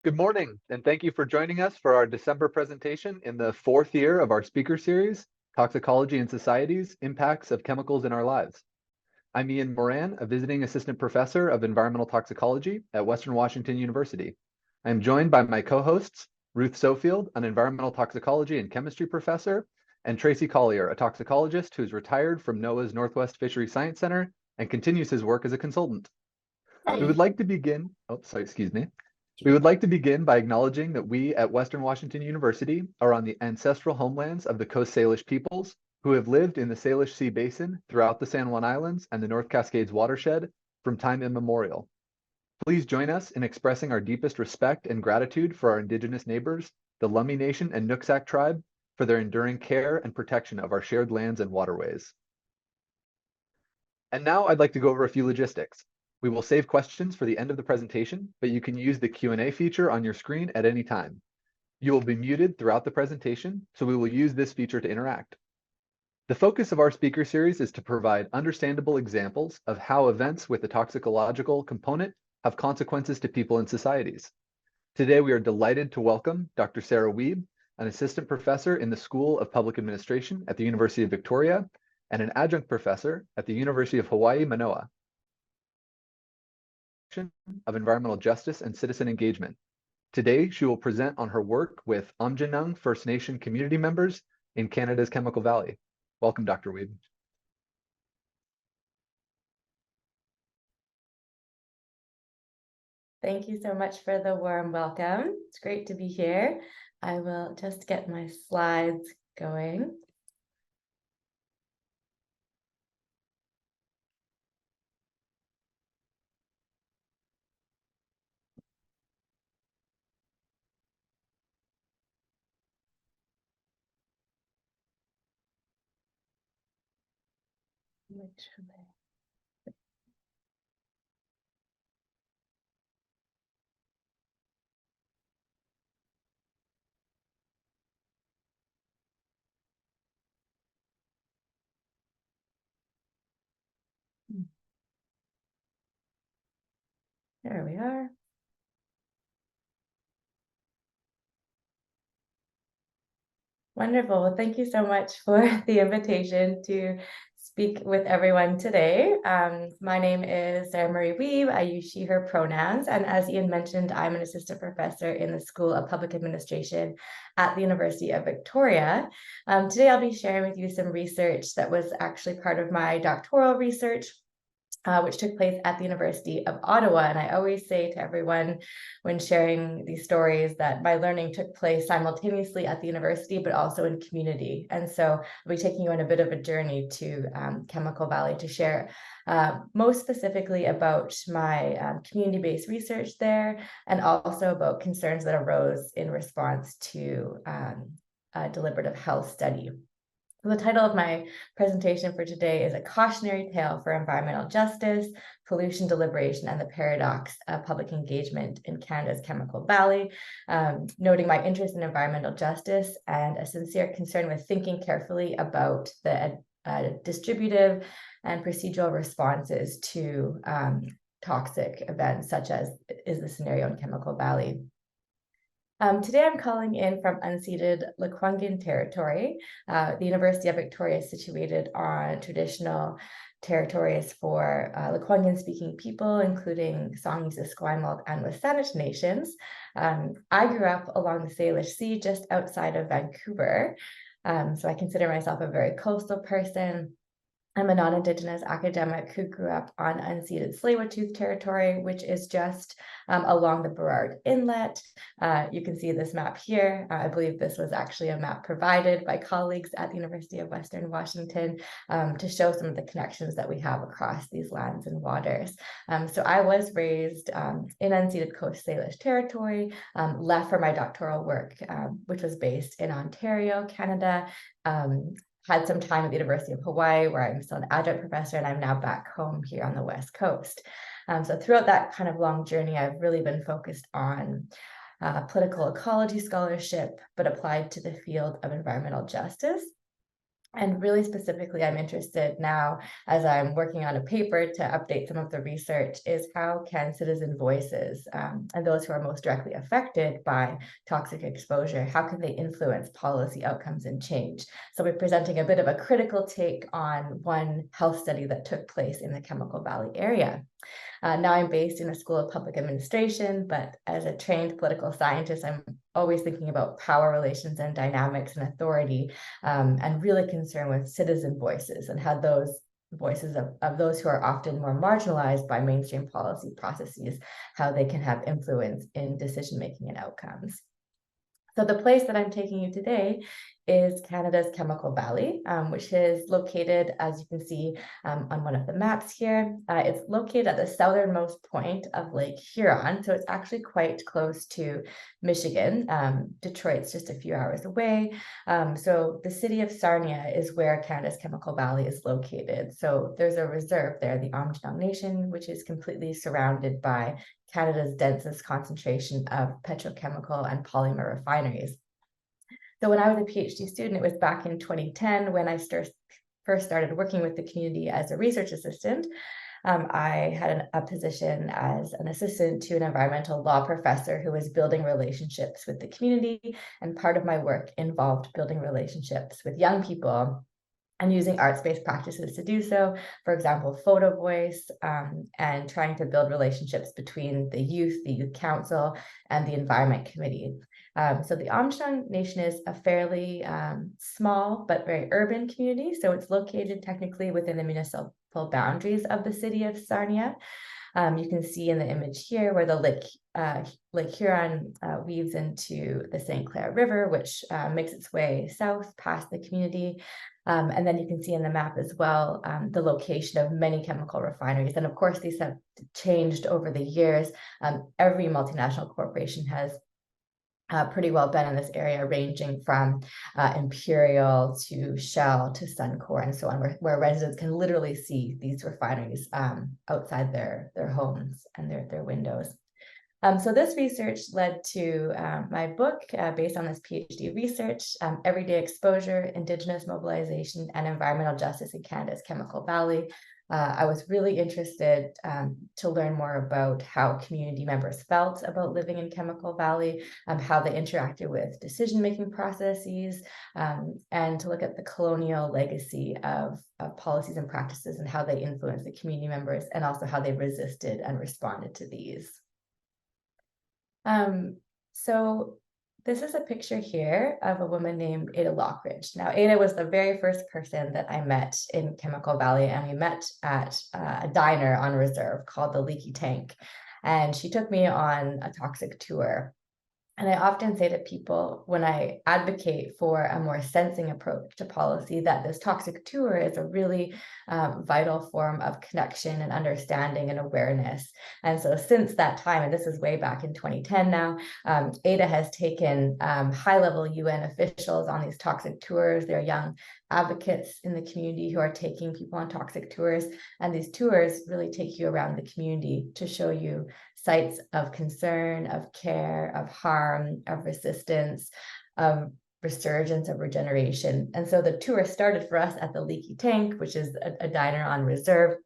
Good morning, and thank you for joining us for our December presentation in the fourth year of our speaker series, Toxicology in Societies, Impacts of Chemicals in Our Lives. I'm Ian Moran, a visiting assistant professor of environmental toxicology at Western Washington University. I'm joined by my co-hosts, Ruth Sofield, an environmental toxicology and chemistry professor, and Tracy Collier, a toxicologist who's retired from NOAA's Northwest Fishery Science Center and continues his work as a consultant. We would like to begin by acknowledging that we at Western Washington University are on the ancestral homelands of the Coast Salish peoples who have lived in the Salish Sea Basin throughout the San Juan Islands and the North Cascades watershed from time immemorial. Please join us in expressing our deepest respect and gratitude for our Indigenous neighbors, the Lummi Nation and Nooksack tribe, for their enduring care and protection of our shared lands and waterways. And now I'd like to go over a few logistics. We will save questions for the end of the presentation, but you can use the Q&A feature on your screen at any time. You will be muted throughout the presentation, so we will use this feature to interact. The focus of our speaker series is to provide understandable examples of how events with a toxicological component have consequences to people and societies. Today, we are delighted to welcome Dr. Sarah Wiebe, an assistant professor in the School of Public Administration at the University of Victoria and an adjunct professor at the University of Hawaii, Manoa, of environmental justice and citizen engagement. Today, she will present on her work with Aamjiwnaang First Nation community members in Canada's Chemical Valley. Welcome, Dr. Wiebe. Thank you so much for the warm welcome. It's great to be here. I will just get my slides going. There we are. Wonderful. Well, thank you so much for the invitation to speak with everyone today. My name is Sarah Marie Wiebe. I use she, her pronouns. And as Ian mentioned, I'm an assistant professor in the School of Public Administration at the University of Victoria. Today, I'll be sharing with you some research that was actually part of my doctoral research, which took place at the University of Ottawa. And I always say to everyone when sharing these stories that my learning took place simultaneously at the university, but also in community. And so I'll be taking you on a bit of a journey to Chemical Valley to share most specifically about my community-based research there, and also about concerns that arose in response to a deliberative health study. The title of my presentation for today is A Cautionary Tale for Environmental Justice, Pollution Deliberation, and the Paradox of Public Engagement in Canada's Chemical Valley, noting my interest in environmental justice and a sincere concern with thinking carefully about the distributive and procedural responses to toxic events, such as is the scenario in Chemical Valley. Today I'm calling in from unceded Lekwungen territory. The University of Victoria is situated on traditional territories for Lekwungen-speaking people, including Songhees, Esquimalt, and WSÁNEĆ nations. I grew up along the Salish Sea just outside of Vancouver, so I consider myself a very coastal person. I'm a non-Indigenous academic who grew up on unceded Tsleil-Waututh territory, which is just along the Burrard Inlet. You can see this map here. I believe this was actually a map provided by colleagues at the University of Western Washington to show some of the connections that we have across these lands and waters. So I was raised in unceded Coast Salish territory, left for my doctoral work, which was based in Ontario, Canada. Had some time at the University of Hawaii, where I'm still an adjunct professor, and I'm now back home here on the West Coast. So throughout that kind of long journey, I've really been focused on political ecology scholarship, but applied to the field of environmental justice. And really specifically, I'm interested now, as I'm working on a paper to update some of the research, is how can citizen voices and those who are most directly affected by toxic exposure, how can they influence policy outcomes and change? So we're presenting a bit of a critical take on one health study that took place in the Chemical Valley area. Now I'm based in a school of public administration, but as a trained political scientist, I'm always thinking about power relations and dynamics and authority, and really concerned with citizen voices and how those voices of those who are often more marginalized by mainstream policy processes, how they can have influence in decision-making and outcomes. So the place that I'm taking you today is Canada's Chemical Valley, which is located, as you can see on one of the maps here. It's located at the southernmost point of Lake Huron, so it's actually quite close to Michigan. Detroit's just a few hours away. So the city of Sarnia is where Canada's Chemical Valley is located. So there's a reserve there, the Aamjiwnaang Nation, which is completely surrounded by Canada's densest concentration of petrochemical and polymer refineries. So when I was a PhD student, it was back in 2010 when I first started working with the community as a research assistant. I had a position as an assistant to an environmental law professor who was building relationships with the community, and part of my work involved building relationships with young people and using arts-based practices to do so, for example, photo voice, and trying to build relationships between the youth council, and the environment committee. So the Aamjiwnaang Nation is a fairly small but very urban community. So it's located technically within the municipal boundaries of the city of Sarnia. You can see in the image here where the Lake Huron weaves into the St. Clair River, which makes its way south past the community. And then you can see in the map as well the location of many chemical refineries. And of course, these have changed over the years. Every multinational corporation has pretty well been in this area, ranging from Imperial to Shell to Suncor and so on, where residents can literally see these refineries outside their homes and their windows. So this research led to my book based on this PhD research, Everyday Exposure, Indigenous Mobilization and Environmental Justice in Canada's Chemical Valley. I was really interested to learn more about how community members felt about living in Chemical Valley, how they interacted with decision-making processes, and to look at the colonial legacy of policies and practices and how they influenced the community members, and also how they resisted and responded to these. So this is a picture here of a woman named Ada Lockridge. Now, Ada was the very first person that I met in Chemical Valley, and we met at a diner on Reserve called the Leaky Tank. And she took me on a toxic tour. And I often say to people when I advocate for a more sensing approach to policy that this toxic tour is a really vital form of connection and understanding and awareness. And so since that time, and this is way back in 2010 now, Ada has taken high-level UN officials on these toxic tours. They're young advocates in the community who are taking people on toxic tours. And these tours really take you around the community to show you sites of concern, of care, of harm, of resistance, of resurgence, of regeneration. And so the tour started for us at the Leaky Tank, which is a diner on Reserve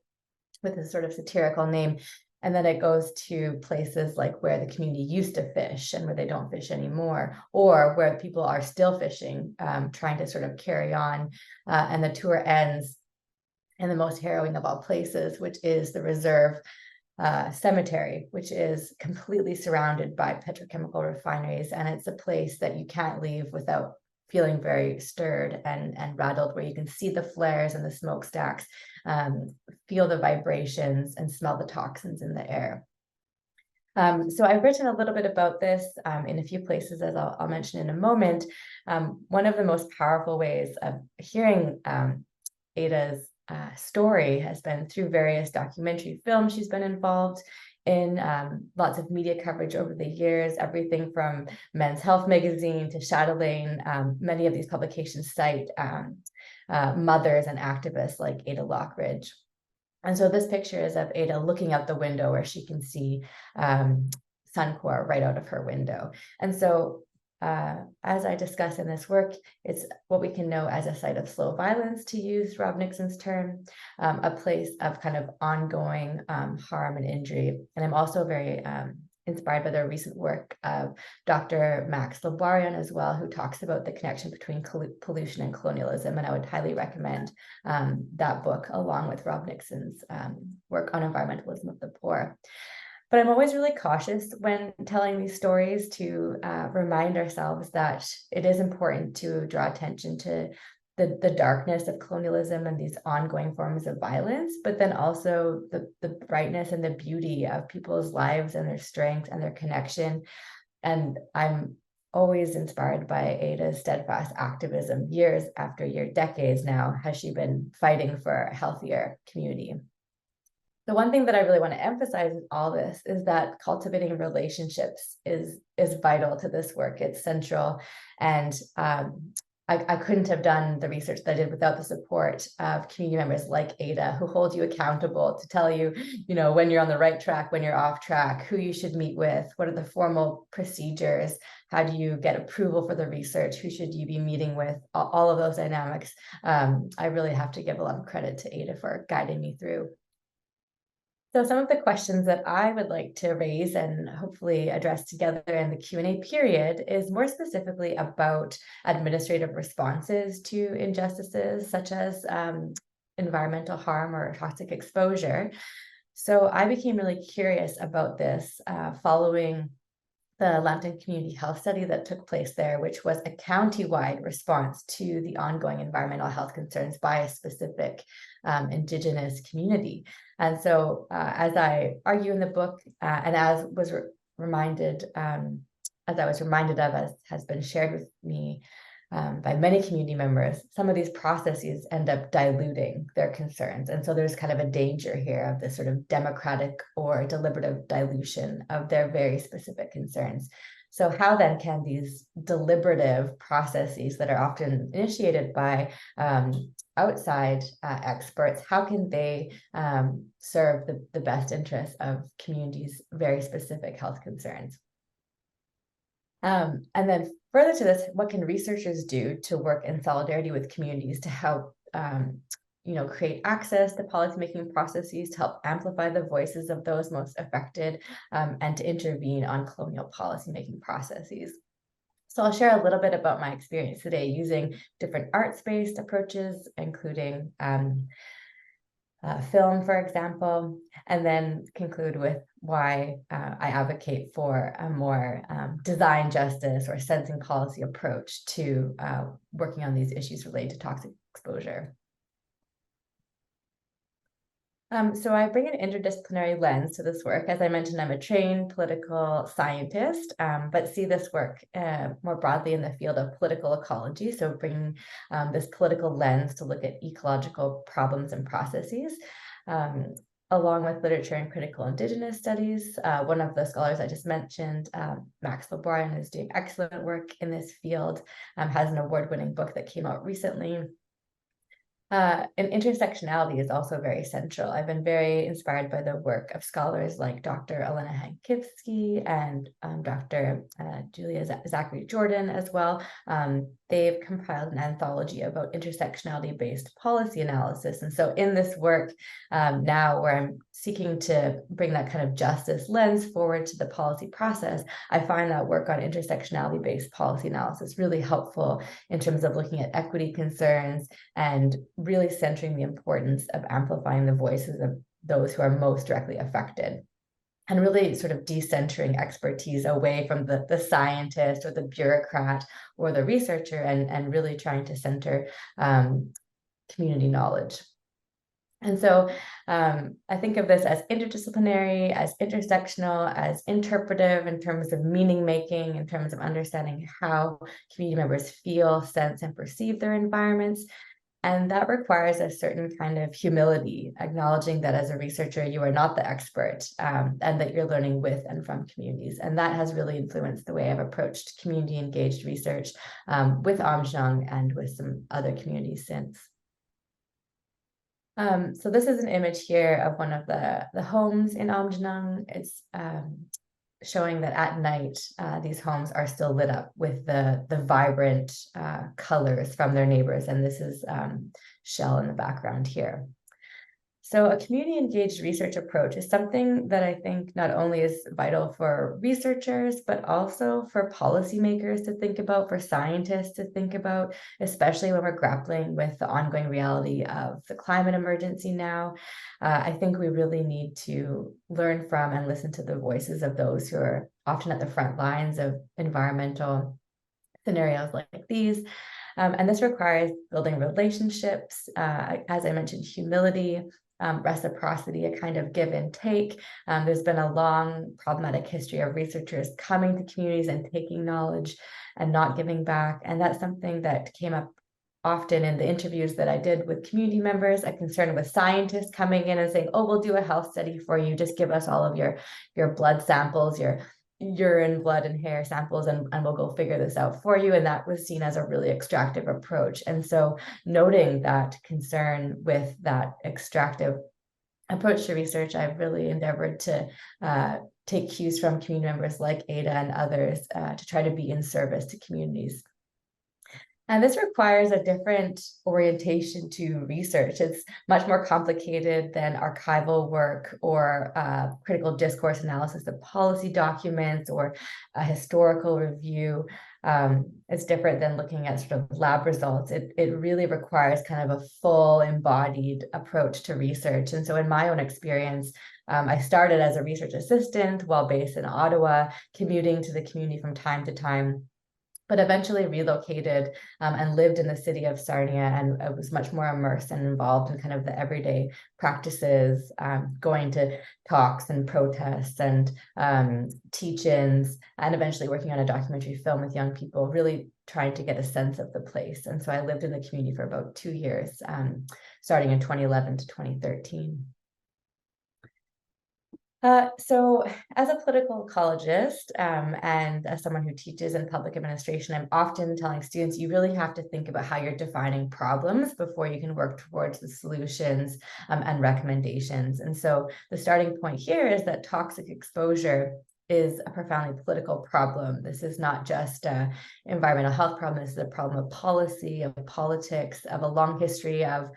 with a sort of satirical name. And then it goes to places like where the community used to fish and where they don't fish anymore, or where people are still fishing, trying to sort of carry on. And the tour ends in the most harrowing of all places, which is the Reserve cemetery, which is completely surrounded by petrochemical refineries. And it's a place that you can't leave without feeling very stirred and rattled, where you can see the flares and the smokestacks, feel the vibrations and smell the toxins in the air. So I've written a little bit about this in a few places, as I'll mention in a moment. One of the most powerful ways of hearing Ada's story has been through various documentary films she's been involved in, lots of media coverage over the years, everything from Men's Health magazine to Chatelaine. Many of these publications cite mothers and activists like Ada Lockridge. And so this picture is of Ada looking out the window where she can see Suncor right out of her window. And so as I discuss in this work, it's what we can know as a site of slow violence, to use Rob Nixon's term, a place of kind of ongoing harm and injury. And I'm also very inspired by the recent work of Dr. Max Lambarian as well, who talks about the connection between pollution and colonialism. And I would highly recommend that book, along with Rob Nixon's work on environmentalism of the poor. But I'm always really cautious when telling these stories to remind ourselves that it is important to draw attention to the darkness of colonialism and these ongoing forms of violence, but then also the brightness and the beauty of people's lives and their strength and their connection. And I'm always inspired by Ada's steadfast activism. Years after year, decades now, has she been fighting for a healthier community. The one thing that I really want to emphasize in all this is that cultivating relationships is vital to this work. It's central. And I couldn't have done the research that I did without the support of community members like Ada, who hold you accountable to tell you, when you're on the right track, when you're off track, who you should meet with, what are the formal procedures, how do you get approval for the research, who should you be meeting with, all of those dynamics. I really have to give a lot of credit to Ada for guiding me through. So some of the questions that I would like to raise and hopefully address together in the Q&A period is more specifically about administrative responses to injustices such as environmental harm or toxic exposure. So I became really curious about this following the Lambton Community Health Study that took place there, which was a county-wide response to the ongoing environmental health concerns by a specific Indigenous community. And so as I argue in the book, and as was reminded, as I was reminded of, as has been shared with me by many community members, some of these processes end up diluting their concerns. And so there's kind of a danger here of this sort of democratic or deliberative dilution of their very specific concerns. So how then can these deliberative processes that are often initiated by outside experts, how can they serve the best interests of communities' very specific health concerns? And then further to this, what can researchers do to work in solidarity with communities to help create access to policymaking processes, to help amplify the voices of those most affected, and to intervene on colonial policymaking processes? So I'll share a little bit about my experience today using different arts-based approaches, including film, for example, and then conclude with why I advocate for a more design justice or sensing policy approach to working on these issues related to toxic exposure. So I bring an interdisciplinary lens to this work. As I mentioned, I'm a trained political scientist, but see this work more broadly in the field of political ecology. So bringing this political lens to look at ecological problems and processes, along with literature and critical Indigenous studies. One of the scholars I just mentioned, Max Lambarian, is doing excellent work in this field, has an award-winning book that came out recently. And intersectionality is also very central. I've been very inspired by the work of scholars like Dr. Elena Hankivsky and Dr. Julia Zachary Jordan as well. They've compiled an anthology about intersectionality-based policy analysis. And so in this work now, where I'm seeking to bring that kind of justice lens forward to the policy process, I find that work on intersectionality-based policy analysis really helpful in terms of looking at equity concerns and really centering the importance of amplifying the voices of those who are most directly affected, and really sort of decentering expertise away from the scientist or the bureaucrat or the researcher, and really trying to center community knowledge. And so I think of this as interdisciplinary, as intersectional, as interpretive in terms of meaning making, in terms of understanding how community members feel, sense, and perceive their environments. And that requires a certain kind of humility, acknowledging that as a researcher, you are not the expert, and that you're learning with and from communities. And that has really influenced the way I've approached community engaged research with Aamjiwnaang and with some other communities since. So this is an image here of one of the homes in Aamjiwnaang. It's showing that at night, these homes are still lit up with the vibrant colors from their neighbors. And this is Shell in the background here. So a community-engaged research approach is something that I think not only is vital for researchers, but also for policymakers to think about, for scientists to think about, especially when we're grappling with the ongoing reality of the climate emergency now. I think we really need to learn from and listen to the voices of those who are often at the front lines of environmental scenarios like these. And this requires building relationships, as I mentioned, humility, reciprocity, a kind of give and take. There's been a long problematic history of researchers coming to communities and taking knowledge and not giving back. And that's something that came up often in the interviews that I did with community members, a concern with scientists coming in and saying, oh, we'll do a health study for you. Just give us all of your blood samples, your urine, blood, and hair samples, and we'll go figure this out for you. And that was seen as a really extractive approach. And so noting that concern with that extractive approach to research, I've really endeavored to take cues from community members like Ada and others to try to be in service to communities. And this requires a different orientation to research. It's much more complicated than archival work or critical discourse analysis of policy documents or a historical review. It's different than looking at sort of lab results. It really requires kind of a full embodied approach to research. And so in my own experience, I started as a research assistant while based in Ottawa, commuting to the community from time to time, but eventually relocated and lived in the city of Sarnia, and I was much more immersed and involved in kind of the everyday practices, going to talks and protests and teach-ins, and eventually working on a documentary film with young people, really trying to get a sense of the place. And so I lived in the community for about 2 years, starting in 2011 to 2013. So as a political ecologist and as someone who teaches in public administration, I'm often telling students, you really have to think about how you're defining problems before you can work towards the solutions and recommendations. And so the starting point here is that toxic exposure is a profoundly political problem. This is not just an environmental health problem. This is a problem of policy, of politics, of a long history of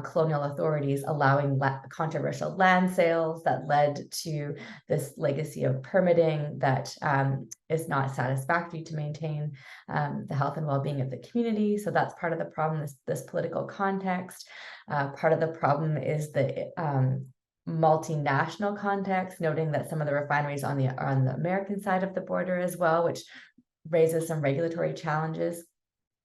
colonial authorities allowing controversial land sales that led to this legacy of permitting that is not satisfactory to maintain the health and well-being of the community. So that's part of the problem, this political context. Part of the problem is the multinational context, noting that some of the refineries on the American side of the border as well, which raises some regulatory challenges.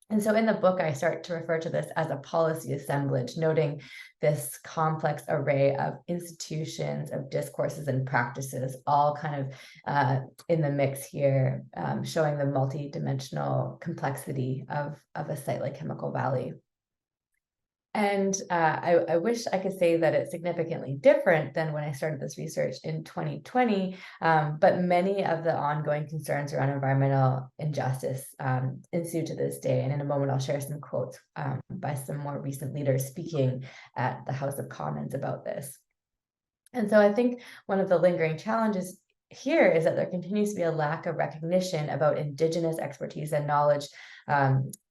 And so in the book, I start to refer to this as a policy assemblage, noting this complex array of institutions, of discourses and practices, all kind of in the mix here, showing the multidimensional complexity of a site like Chemical Valley. And I wish I could say that it's significantly different than when I started this research in 2020, but many of the ongoing concerns around environmental injustice ensue to this day. And in a moment, I'll share some quotes by some more recent leaders speaking at the House of Commons about this. And so I think one of the lingering challenges here is that there continues to be a lack of recognition about Indigenous expertise and knowledge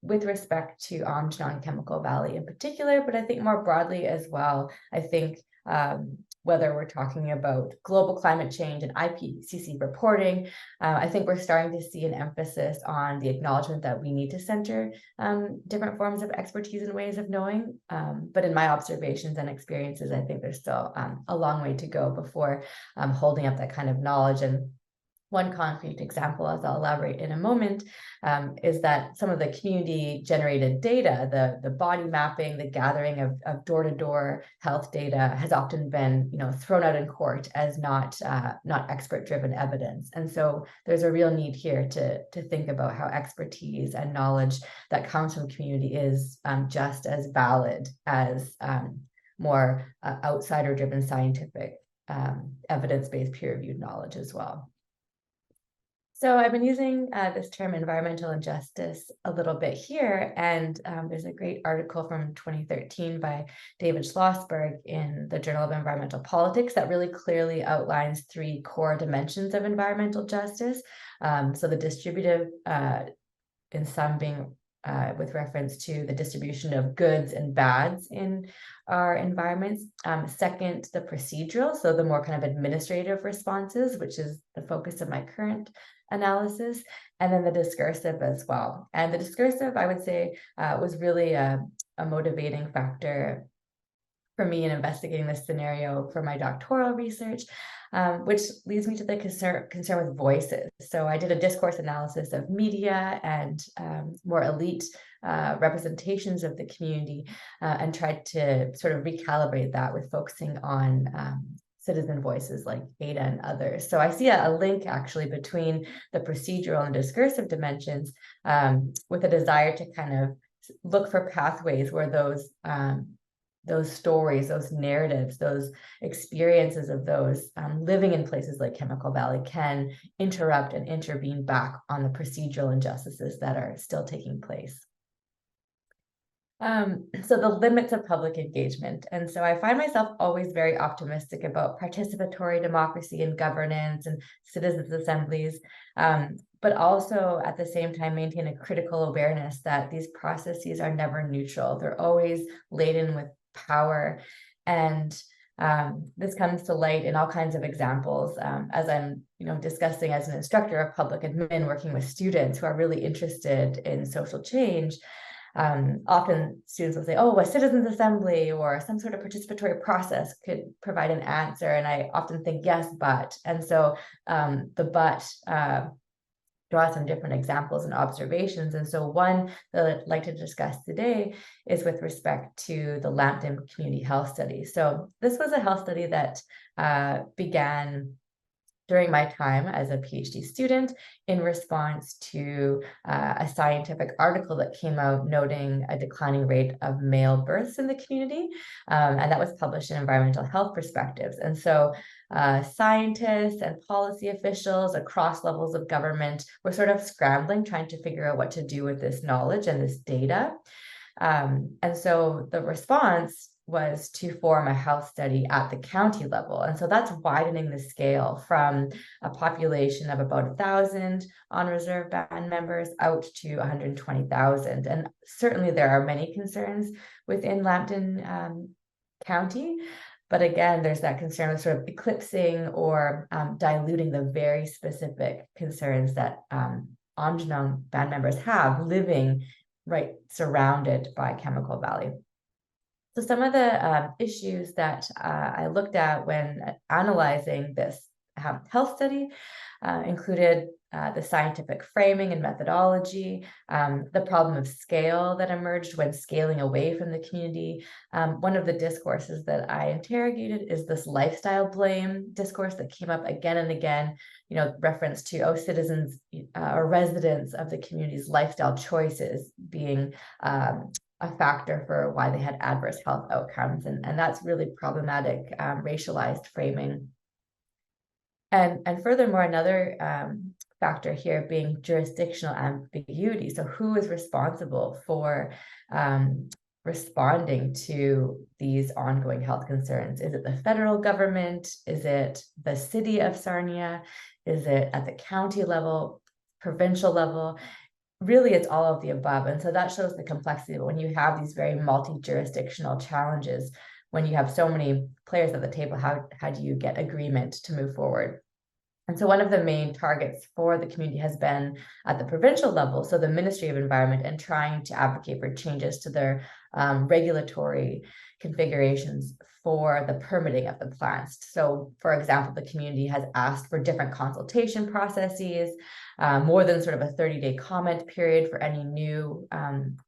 with respect to Aamjiwnaang Chemical Valley in particular, but I think more broadly as well. I think whether we're talking about global climate change and IPCC reporting, I think we're starting to see an emphasis on the acknowledgement that we need to center different forms of expertise and ways of knowing. But in my observations and experiences, I think there's still a long way to go before holding up that kind of knowledge. And one concrete example, as I'll elaborate in a moment, is that some of the community-generated data, the body mapping, the gathering of door-to-door health data has often been, thrown out in court as not expert-driven evidence. And so there's a real need here to think about how expertise and knowledge that comes from community is just as valid as more outsider-driven scientific, evidence-based, peer-reviewed knowledge as well. So I've been using this term environmental injustice a little bit here, and there's a great article from 2013 by David Schlossberg in the Journal of Environmental Politics that really clearly outlines three core dimensions of environmental justice. So the distributive, in some being with reference to the distribution of goods and bads in our environments. Second, the procedural, so the more kind of administrative responses, which is the focus of my current analysis, and then the discursive as well. And the discursive, I would say, was really a motivating factor for me in investigating this scenario for my doctoral research, which leads me to the concern with voices. So I did a discourse analysis of media and more elite representations of the community, and tried to sort of recalibrate that with focusing on citizen voices like Ada and others. So I see a link actually between the procedural and discursive dimensions, with a desire to kind of look for pathways where those stories, those narratives, those experiences of those living in places like Chemical Valley can interrupt and intervene back on the procedural injustices that are still taking place. So the limits of public engagement. And so I find myself always very optimistic about participatory democracy and governance and citizens' assemblies, but also at the same time maintain a critical awareness that these processes are never neutral. They're always laden with power. And this comes to light in all kinds of examples, as I'm discussing as an instructor of public admin, working with students who are really interested in social change. Often students will say, oh, a citizens assembly or some sort of participatory process could provide an answer. And I often think, yes, but. And so the but draw some different examples and observations. And so one that I'd like to discuss today is with respect to the Lambton Community Health Study. So this was a health study that began during my time as a PhD student in response to a scientific article that came out noting a declining rate of male births in the community. And that was published in Environmental Health Perspectives. And so scientists and policy officials across levels of government were sort of scrambling, trying to figure out what to do with this knowledge and this data. And so the response was to form a health study at the county level. And so that's widening the scale from a population of about 1,000 on-reserve band members out to 120,000. And certainly there are many concerns within Lambton County. But again, there's that concern of sort of eclipsing or diluting the very specific concerns that Aamjiwnaang band members have living right surrounded by Chemical Valley. So some of the issues that I looked at when analyzing this health study included the scientific framing and methodology, the problem of scale that emerged when scaling away from the community. One of the discourses that I interrogated is this lifestyle blame discourse that came up again and again, reference to, citizens or residents of the community's lifestyle choices being a factor for why they had adverse health outcomes. And that's really problematic, racialized framing. And furthermore, another factor here being jurisdictional ambiguity. So who is responsible for responding to these ongoing health concerns? Is it the federal government? Is it the city of Sarnia? Is it at the county level, provincial level? Really, it's all of the above. And so that shows the complexity. But when you have these very multi-jurisdictional challenges, when you have so many players at the table, how do you get agreement to move forward? And so one of the main targets for the community has been at the provincial level, so the Ministry of Environment, and trying to advocate for changes to their regulatory configurations for the permitting of the plants. So, for example, the community has asked for different consultation processes, more than sort of a 30-day comment period for any new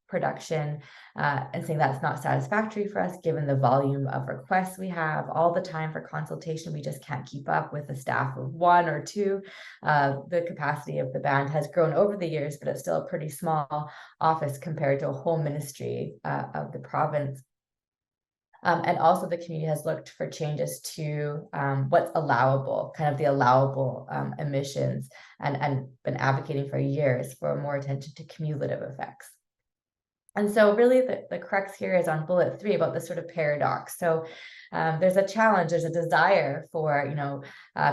production, and saying that's not satisfactory for us given the volume of requests we have all the time for consultation. We just can't keep up with a staff of one or two. The capacity of the band has grown over the years, but it's still a pretty small office compared to a whole ministry of the province. And also the community has looked for changes to what's allowable, kind of the allowable emissions, and been advocating for years for more attention to cumulative effects. And so really the crux here is on bullet 3 about this sort of paradox. So there's a challenge, there's a desire for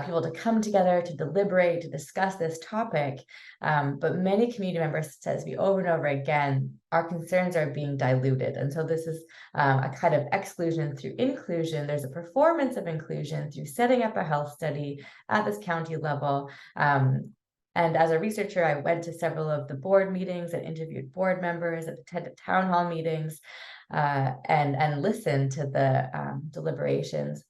people to come together, to deliberate, to discuss this topic. But many community members says me over and over again, our concerns are being diluted. And so this is a kind of exclusion through inclusion. There's a performance of inclusion through setting up a health study at this county level. And as a researcher, I went to several of the board meetings and interviewed board members, and attended town hall meetings, and listened to the deliberations.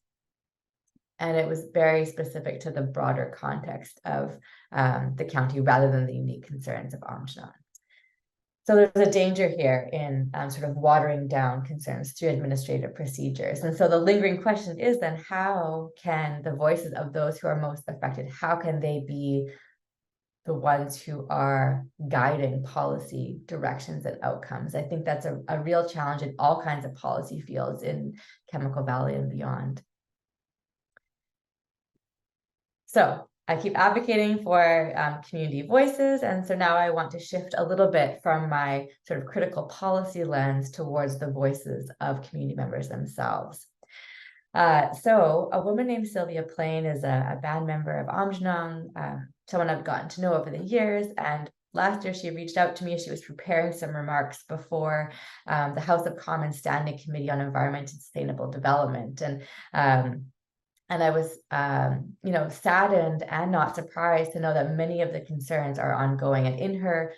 And it was very specific to the broader context of the county rather than the unique concerns of Aamjiwnaang. So there's a danger here in sort of watering down concerns through administrative procedures. And so the lingering question is then, how can the voices of those who are most affected, how can they be the ones who are guiding policy directions and outcomes? I think that's a real challenge in all kinds of policy fields in Chemical Valley and beyond. So I keep advocating for community voices. And so now I want to shift a little bit from my sort of critical policy lens towards the voices of community members themselves. So a woman named Sylvia Plain is a band member of Aamjiwnaang, someone I've gotten to know over the years. And last year she reached out to me. She was preparing some remarks before the House of Commons Standing Committee on Environment and Sustainable Development. And I was, saddened and not surprised to know that many of the concerns are ongoing. And in her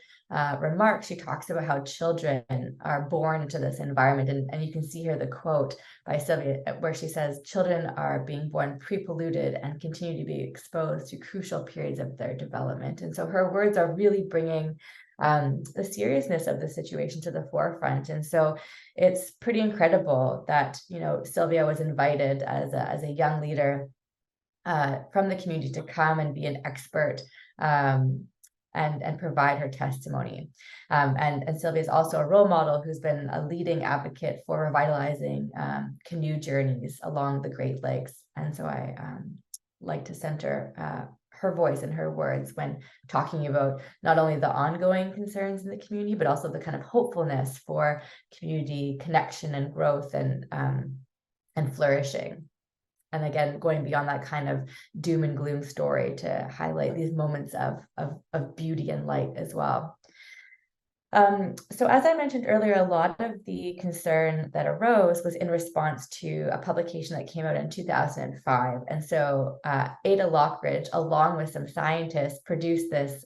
remarks, she talks about how children are born into this environment. And you can see here the quote by Sylvia, where she says, children are being born pre-polluted and continue to be exposed to crucial periods of their development. And so her words are really bringing the seriousness of the situation to the forefront. And so it's pretty incredible that, Sylvia was invited as a young leader from the community to come and be an expert and provide her testimony. And Sylvia is also a role model who's been a leading advocate for revitalizing canoe journeys along the Great Lakes. And so I like to center her voice and her words when talking about not only the ongoing concerns in the community, but also the kind of hopefulness for community connection and growth and flourishing. And again, going beyond that kind of doom and gloom story to highlight these moments of beauty and light as well. So as I mentioned earlier, a lot of the concern that arose was in response to a publication that came out in 2005. And so Ada Lockridge, along with some scientists, produced this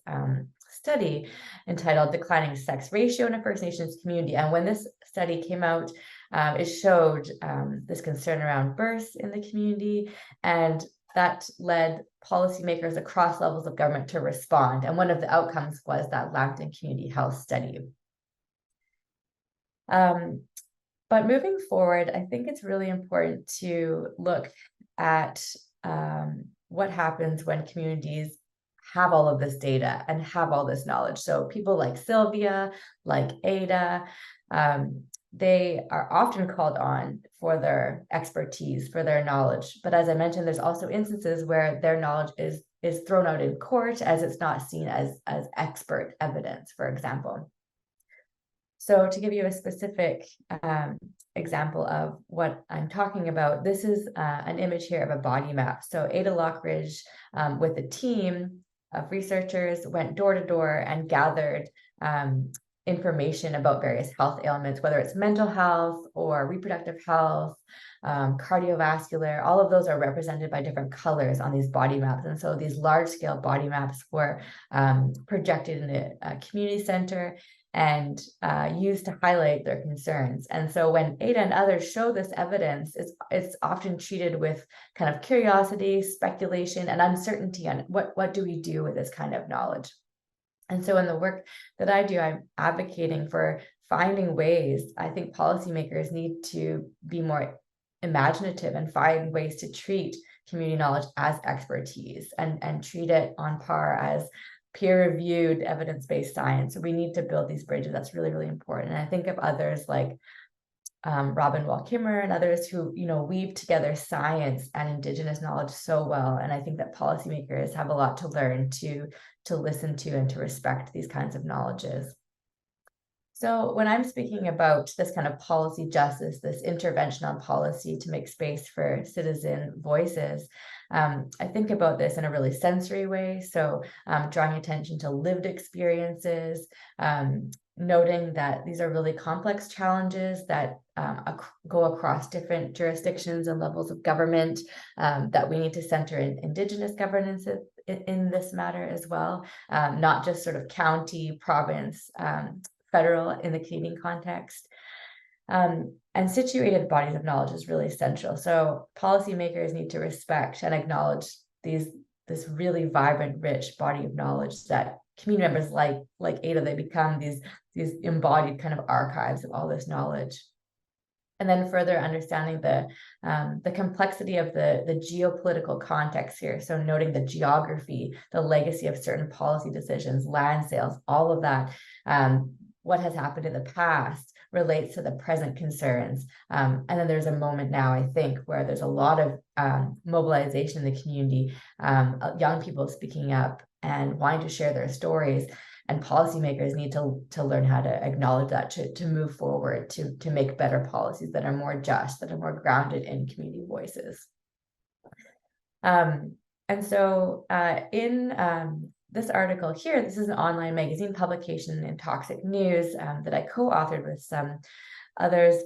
study entitled Declining Sex Ratio in a First Nations Community. And when this study came out, it showed this concern around births in the community, and that led policymakers across levels of government to respond. And one of the outcomes was that Lambton Community Health Study. But moving forward, I think it's really important to look at what happens when communities have all of this data and have all this knowledge. So people like Sylvia, like Ada, they are often called on for their expertise, for their knowledge. But as I mentioned, there's also instances where their knowledge is thrown out in court as it's not seen as expert evidence, for example. So to give you a specific example of what I'm talking about, this is an image here of a body map. So Ada Lockridge with a team of researchers went door to door and gathered information about various health ailments, whether it's mental health or reproductive health, cardiovascular. All of those are represented by different colors on these body maps. And so these large-scale body maps were projected in a community center and used to highlight their concerns. And so when Ada and others show this evidence, it's often treated with kind of curiosity, speculation, and uncertainty on what do we do with this kind of knowledge. And so in the work that I do, I'm advocating for finding ways. I think policymakers need to be more imaginative and find ways to treat community knowledge as expertise and treat it on par as peer-reviewed evidence-based science. So we need to build these bridges. That's really, really important. And I think of others like Robin Wall-Kimmerer and others who, weave together science and Indigenous knowledge so well. And I think that policymakers have a lot to learn to listen to and to respect these kinds of knowledges. So when I'm speaking about this kind of policy justice, this intervention on policy to make space for citizen voices, I think about this in a really sensory way. So drawing attention to lived experiences, noting that these are really complex challenges that go across different jurisdictions and levels of government, that we need to center in Indigenous governance in this matter as well, not just sort of county, province, federal in the Canadian context. And situated bodies of knowledge is really essential. So policymakers need to respect and acknowledge this really vibrant, rich body of knowledge that community members like Ada, they become these embodied kind of archives of all this knowledge. And then further understanding the complexity of the geopolitical context here. So noting the geography, the legacy of certain policy decisions, land sales, all of that, what has happened in the past relates to the present concerns. And then there's a moment now, I think, where there's a lot of mobilization in the community, young people speaking up and wanting to share their stories. And policymakers need to learn how to acknowledge that, to move forward, to make better policies that are more just, that are more grounded in community voices. And so in this article here, this is an online magazine publication in Toxic News that I co-authored with some others,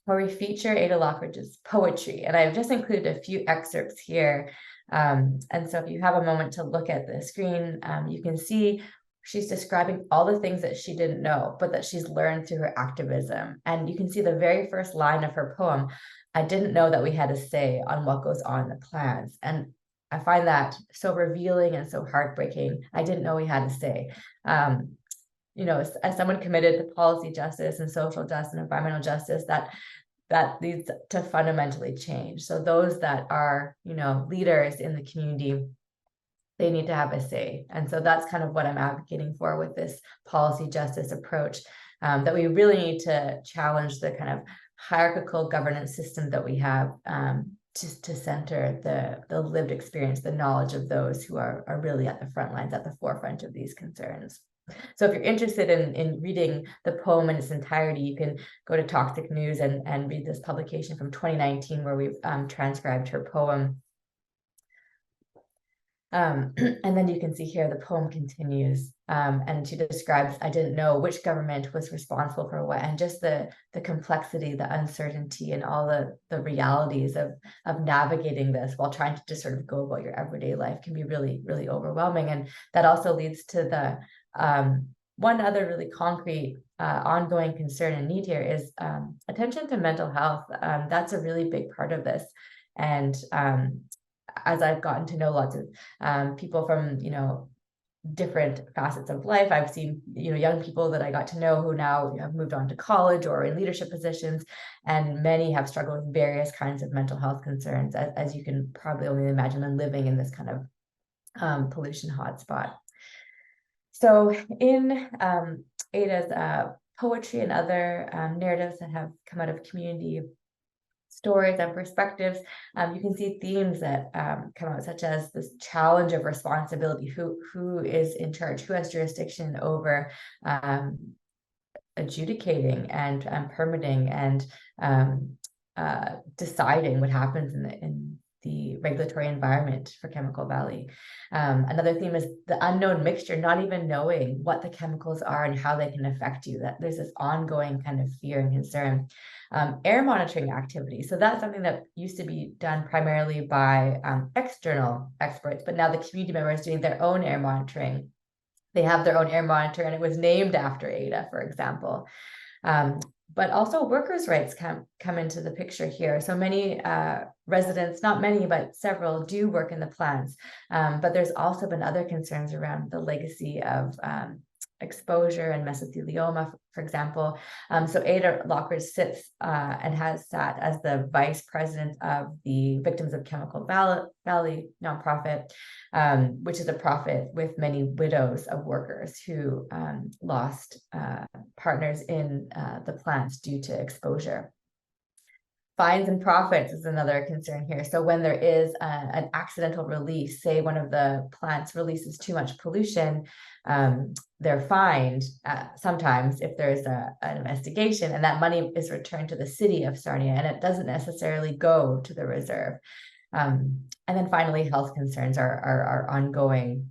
where we feature Ada Lockridge's poetry. And I've just included a few excerpts here. And so if you have a moment to look at the screen, you can see she's describing all the things that she didn't know, but that she's learned through her activism. And you can see the very first line of her poem, "I didn't know that we had a say on what goes on in the plans." And I find that so revealing and so heartbreaking. I didn't know we had a say. As someone committed to policy justice and social justice and environmental justice, that needs to fundamentally change. So those that are, leaders in the community, they need to have a say. And so that's kind of what I'm advocating for with this policy justice approach, that we really need to challenge the kind of hierarchical governance system that we have, to center the lived experience, the knowledge of those who are really at the front lines, at the forefront of these concerns. So if you're interested in reading the poem in its entirety, you can go to Toxic News and read this publication from 2019, where we've transcribed her poem. And then you can see here the poem continues, and she describes, I didn't know which government was responsible for what, and just the complexity, the uncertainty, and all the realities of navigating this while trying to just sort of go about your everyday life can be really, really overwhelming. And that also leads to the one other really concrete ongoing concern and need here is attention to mental health. That's a really big part of this. And as I've gotten to know lots of people from, different facets of life, I've seen, young people that I got to know who now have moved on to college or in leadership positions, and many have struggled with various kinds of mental health concerns, as you can probably only imagine, when living in this kind of pollution hotspot. So in Ada's poetry and other narratives that have come out of community stories and perspectives, you can see themes that come out, such as this challenge of responsibility. Who is in charge? Who has jurisdiction over adjudicating and permitting and deciding what happens in the regulatory environment for Chemical Valley? Another theme is the unknown mixture, not even knowing what the chemicals are and how they can affect you. That there's this ongoing kind of fear and concern. Air monitoring activities. So that's something that used to be done primarily by external experts, but now the community members doing their own air monitoring. They have their own air monitor, and it was named after Ada, for example. But also workers' rights come into the picture here. So many residents, not many, but several, do work in the plants. But there's also been other concerns around the legacy of exposure and mesothelioma, for example. So Ada Lockridge sits and has sat as the vice president of the Victims of Chemical Valley nonprofit, which is a profit with many widows of workers who lost partners in the plants due to exposure. Fines and profits is another concern here. So when there is an accidental release, say one of the plants releases too much pollution, they're fined sometimes if there's an investigation, and that money is returned to the city of Sarnia, and it doesn't necessarily go to the reserve. And then finally, health concerns are ongoing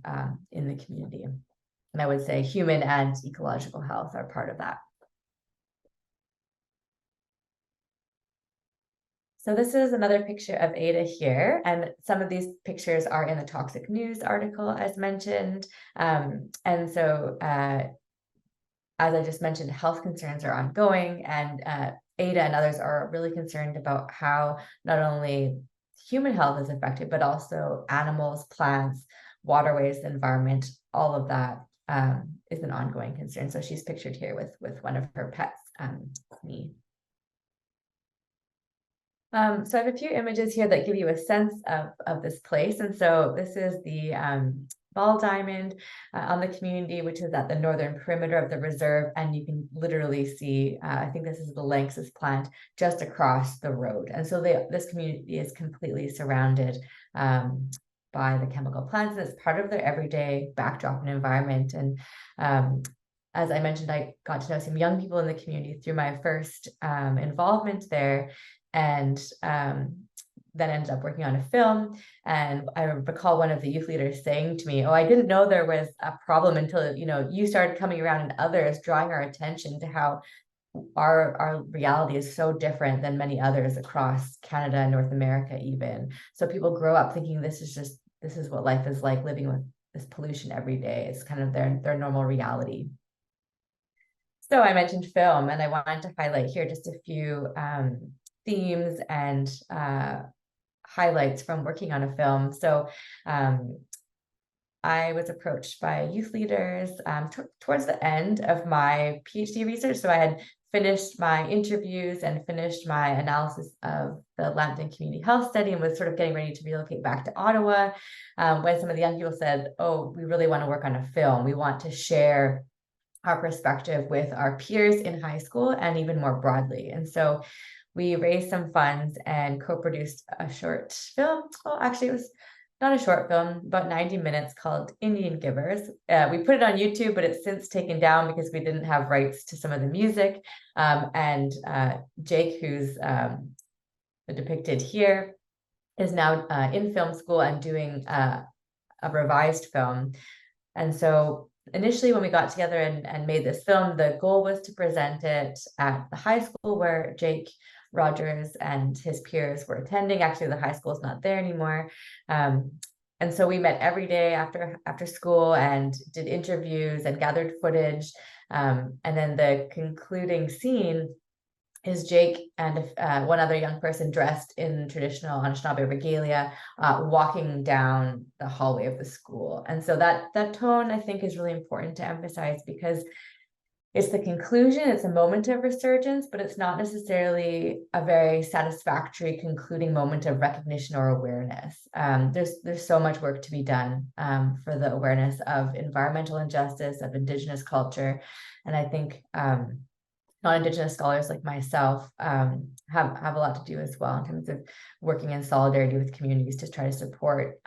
in the community. And I would say human and ecological health are part of that. So this is another picture of Ada here, and some of these pictures are in the Toxic News article, as mentioned. And so, as I just mentioned, health concerns are ongoing, and Ada and others are really concerned about how not only human health is affected, but also animals, plants, waterways, the environment, all of that is an ongoing concern. So she's pictured here with one of her pets, me. So I have a few images here that give you a sense of this place. And so this is the ball diamond on the community, which is at the northern perimeter of the reserve. And you can literally see, I think this is the Lanxess plant just across the road. And so this community is completely surrounded by the chemical plants, and it's part of their everyday backdrop and environment. And as I mentioned, I got to know some young people in the community through my first involvement there. And then ended up working on a film. And I recall one of the youth leaders saying to me, "Oh, I didn't know there was a problem until, you started coming around and others drawing our attention to how our reality is so different than many others across Canada and North America even." So people grow up thinking this is what life is like, living with this pollution every day. It's kind of their normal reality. So I mentioned film, and I wanted to highlight here just a few themes and highlights from working on a film. So I was approached by youth leaders towards the end of my PhD research. So I had finished my interviews and finished my analysis of the Lambton Community Health Study and was sort of getting ready to relocate back to Ottawa when some of the young people said, "Oh, we really want to work on a film. We want to share our perspective with our peers in high school and even more broadly." And so we raised some funds and co-produced a short film. Well, actually, it was not a short film, about 90 minutes, called Indian Givers. We put it on YouTube, but it's since taken down because we didn't have rights to some of the music. And Jake, who's depicted here, is now in film school and doing a revised film. And so initially, when we got together and made this film, the goal was to present it at the high school where Jake Rogers and his peers were attending. Actually, the high school is not there anymore. And so we met every day after school and did interviews and gathered footage. And then the concluding scene is Jake and one other young person dressed in traditional Anishinaabe regalia walking down the hallway of the school. And so that tone, I think, is really important to emphasize, because it's the conclusion, it's a moment of resurgence, but it's not necessarily a very satisfactory concluding moment of recognition or awareness. There's so much work to be done for the awareness of environmental injustice, of Indigenous culture. And I think non-Indigenous scholars like myself have a lot to do as well in terms of working in solidarity with communities to try to support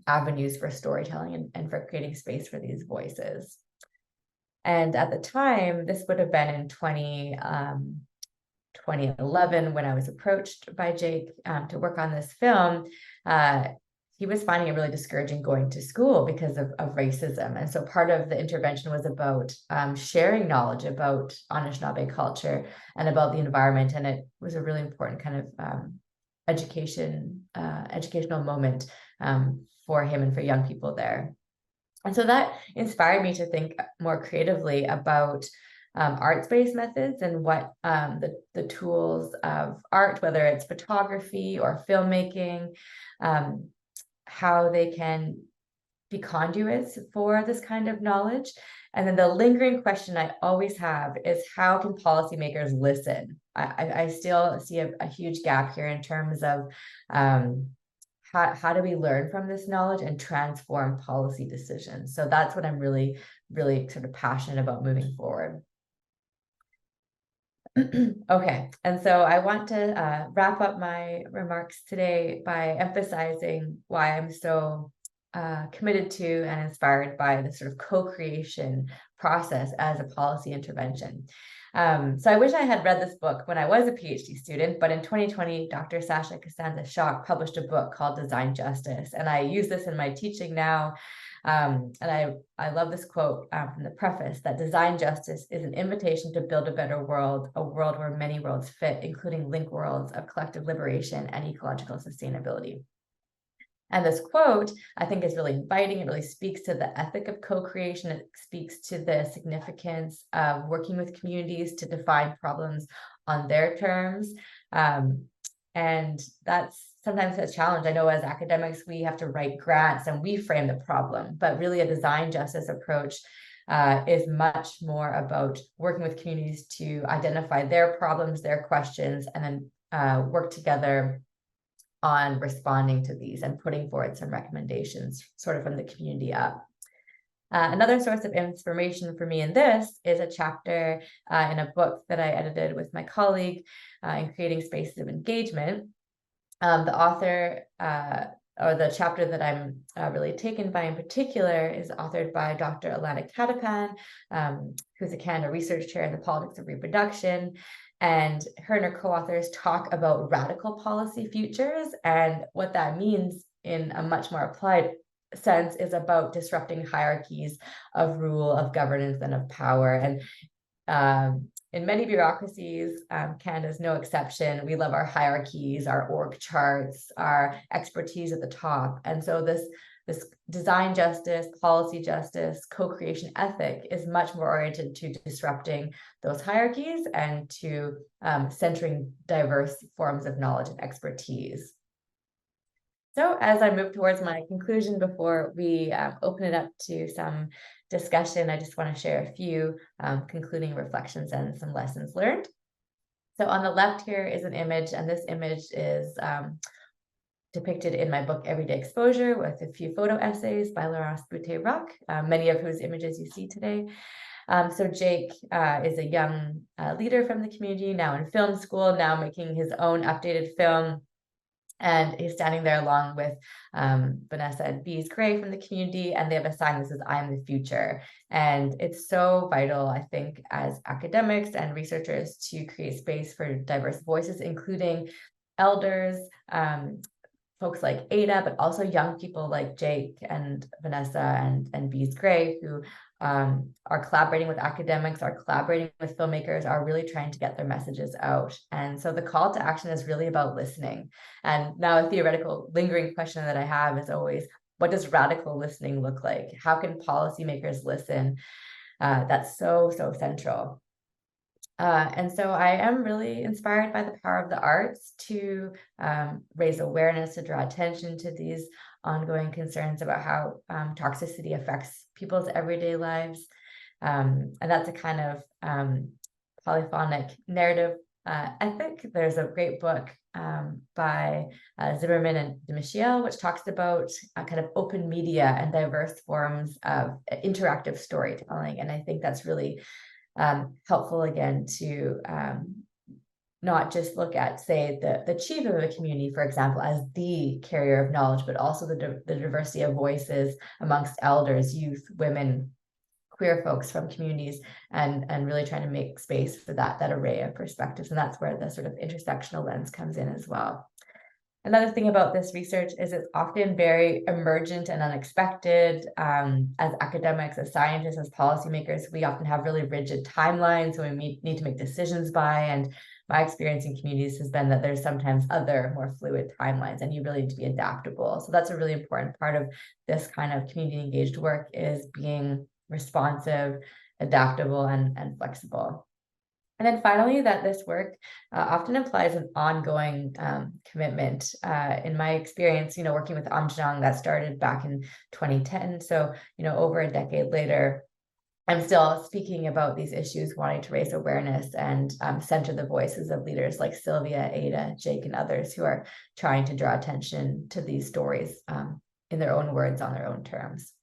avenues for storytelling and for creating space for these voices. And at the time, this would have been in 2011 when I was approached by Jake to work on this film. He was finding it really discouraging going to school because of racism. And so part of the intervention was about sharing knowledge about Anishinaabe culture and about the environment. And it was a really important kind of educational moment for him and for young people there. And so that inspired me to think more creatively about arts-based methods and what the tools of art, whether it's photography or filmmaking, how they can be conduits for this kind of knowledge. And then the lingering question I always have is, how can policymakers listen? I still see a huge gap here in terms of how do we learn from this knowledge and transform policy decisions? So that's what I'm really, really sort of passionate about moving forward. Okay, and so I want to wrap up my remarks today by emphasizing why I'm so committed to and inspired by the sort of co-creation process as a policy intervention. So I wish I had read this book when I was a PhD student, but in 2020, Dr. Sasha Costanza-Schock published a book called Design Justice, and I use this in my teaching now. And I love this quote from the preface, that design justice is an invitation to build a better world, a world where many worlds fit, including link worlds of collective liberation and ecological sustainability. And this quote, I think, is really inviting. It really speaks to the ethic of co-creation. It speaks to the significance of working with communities to define problems on their terms. And that's sometimes a challenge. I know as academics, we have to write grants and we frame the problem, but really a design justice approach is much more about working with communities to identify their problems, their questions, and then work together on responding to these and putting forward some recommendations sort of from the community up. Another source of information for me in this is a chapter in a book that I edited with my colleague in Creating Spaces of Engagement. The author or the chapter that I'm really taken by in particular is authored by Dr. Alana Katapan, who's a Canada Research Chair in the Politics of Reproduction. And her and her co-authors talk about radical policy futures, and what that means in a much more applied sense is about disrupting hierarchies of rule, of governance, and of power. And in many bureaucracies, Canada is no exception. We love our hierarchies, our org charts, our expertise at the top. And so this design justice, policy justice, co-creation ethic is much more oriented to disrupting those hierarchies and to centering diverse forms of knowledge and expertise. So as I move towards my conclusion before we open it up to some discussion, I just want to share a few concluding reflections and some lessons learned. So on the left here is an image, and this image is depicted in my book, Everyday Exposure, with a few photo essays by Laurence Boutet-Roch, many of whose images you see today. So Jake is a young leader from the community, now in film school, now making his own updated film. And he's standing there along with Vanessa and Bees Gray from the community, and they have a sign that says, "I am the future." And it's so vital, I think, as academics and researchers to create space for diverse voices, including elders, folks like Ada, but also young people like Jake and Vanessa and Bees Gray, who are collaborating with academics, are collaborating with filmmakers, are really trying to get their messages out. And so the call to action is really about listening. And now a theoretical lingering question that I have is always, what does radical listening look like? How can policymakers listen? That's so central. And so I am really inspired by the power of the arts to raise awareness, to draw attention to these ongoing concerns about how toxicity affects people's everyday lives. And that's a kind of polyphonic narrative ethic. There's a great book by Zimmerman and de Michiel, which talks about kind of open media and diverse forms of interactive storytelling. And I think that's really helpful again to not just look at, say, the chief of a community, for example, as the carrier of knowledge, but also the diversity of voices amongst elders, youth, women, queer folks from communities, and really trying to make space for that array of perspectives. And that's where the sort of intersectional lens comes in as well. Another thing about this research is it's often very emergent and unexpected. As academics, as scientists, as policymakers, we often have really rigid timelines, so we need to make decisions by. And my experience in communities has been that there's sometimes other more fluid timelines, and you really need to be adaptable. So that's a really important part of this kind of community engaged work, is being responsive, adaptable, and flexible. And then finally, that this work often implies an ongoing commitment. In my experience, working with Aamjiwnaang, that started back in 2010. So, over a decade later, I'm still speaking about these issues, wanting to raise awareness and center the voices of leaders like Sylvia, Ada, Jake, and others who are trying to draw attention to these stories in their own words, on their own terms.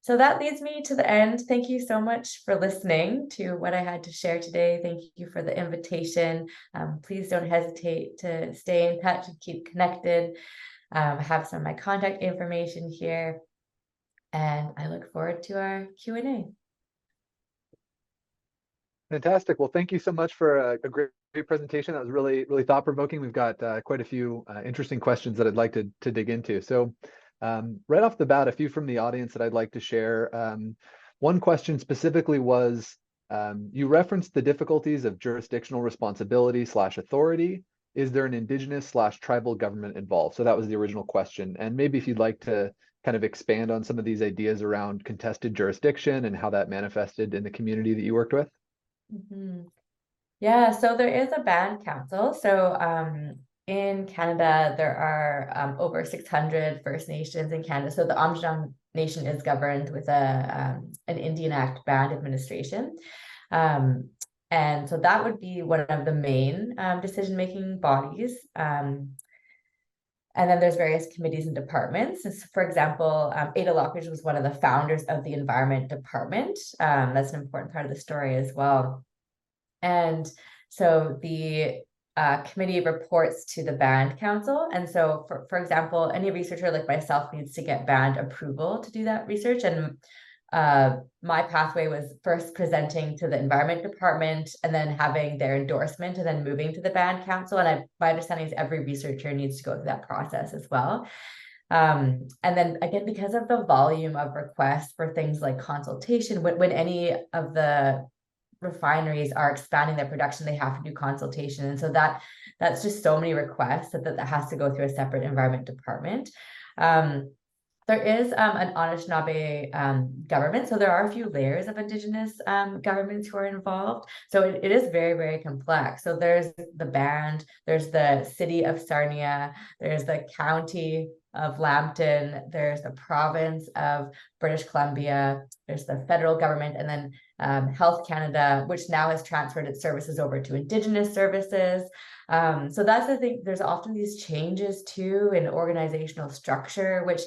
So that leads me to the end. Thank you so much for listening to what I had to share today. Thank you for the invitation. Please don't hesitate to stay in touch and keep connected. I have some of my contact information here, and I look forward to our Q&A. Fantastic. Well, thank you so much for a great presentation. That was really, really thought-provoking. We've got quite a few interesting questions that I'd like to dig into. So right off the bat, a few from the audience that I'd like to share. One question specifically was, you referenced the difficulties of jurisdictional responsibility / authority. Is there an Indigenous / tribal government involved? So that was the original question. And maybe if you'd like to kind of expand on some of these ideas around contested jurisdiction and how that manifested in the community that you worked with. Yeah, so there is a band council. So in Canada, there are over 600 First Nations in Canada. So the Aamjiwnaang Nation is governed with an Indian Act band administration. And so that would be one of the main decision-making bodies. And then there's various committees and departments. So for example, Ada Lockridge was one of the founders of the Environment Department. That's an important part of the story as well. And so the committee reports to the band council. And so for example, any researcher like myself needs to get band approval to do that research. And my pathway was first presenting to the Environment Department and then having their endorsement and then moving to the band council. And my understanding is every researcher needs to go through that process as well. And then again, because of the volume of requests for things like consultation, when any of the refineries are expanding their production, they have to do consultation. And so that's just so many requests that has to go through a separate Environment Department. There is an Anishinaabe government. So there are a few layers of Indigenous governments who are involved. So it is very, very complex. So there's the band, there's the city of Sarnia, there's the county of Lambton, there's the province of British Columbia, there's the federal government, and then Health Canada, which now has transferred its services over to Indigenous services. So that's the thing. There's often these changes too in organizational structure, which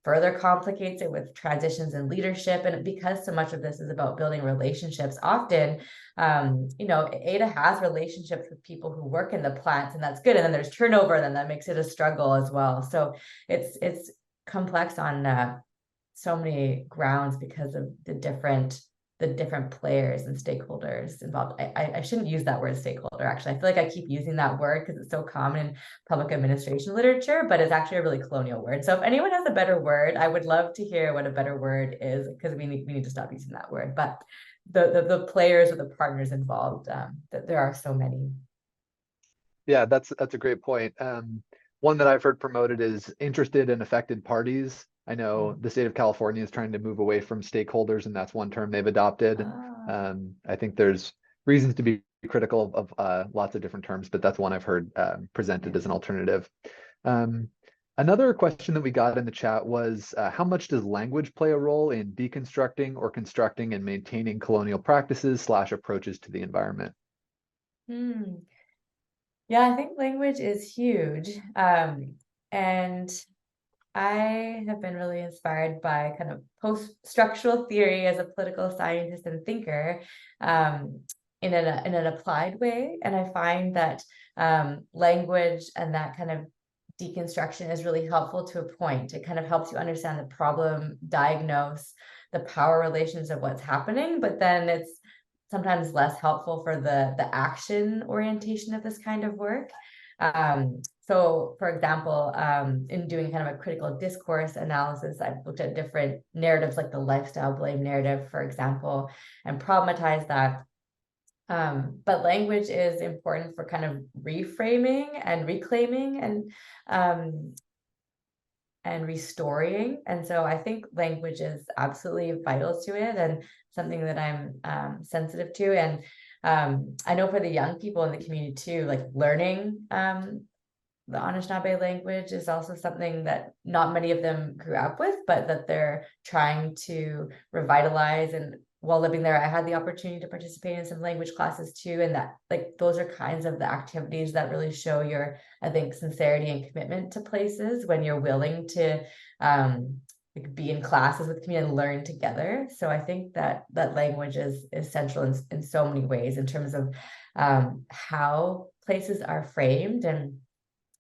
further complicates it with transitions in leadership. And because so much of this is about building relationships, often, Ada has relationships with people who work in the plants, and that's good. And then there's turnover, and then that makes it a struggle as well. So it's complex on so many grounds because of the different players and stakeholders involved. I shouldn't use that word stakeholder, actually. I feel like I keep using that word because it's so common in public administration literature, but it's actually a really colonial word. So if anyone has a better word, I would love to hear what a better word is, because we need to stop using that word. But the players or the partners involved, that there are so many. Yeah, that's a great point. One that I've heard promoted is interested and affected parties. I know the state of California is trying to move away from stakeholders, and that's one term they've adopted. I think there's reasons to be critical of lots of different terms, but that's one I've heard presented as an alternative. Another question that we got in the chat was, how much does language play a role in deconstructing or constructing and maintaining colonial practices / approaches to the environment? Yeah, I think language is huge. And I have been really inspired by kind of post-structural theory as a political scientist and thinker in an applied way. And I find that language and that kind of deconstruction is really helpful to a point. It kind of helps you understand the problem, diagnose the power relations of what's happening, but then it's sometimes less helpful for the action orientation of this kind of work. So for example, in doing kind of a critical discourse analysis, I've looked at different narratives like the lifestyle blame narrative, for example, and problematized that. But language is important for kind of reframing and reclaiming and restoring. And so I think language is absolutely vital to it and something that I'm sensitive to. And I know for the young people in the community too, like learning the Anishinaabe language is also something that not many of them grew up with, but that they're trying to revitalize. And while living there, I had the opportunity to participate in some language classes too. And that, like, those are kinds of the activities that really show your, I think, sincerity and commitment to places when you're willing to like be in classes with community and learn together. So I think that language is central in so many ways in terms of how places are framed, and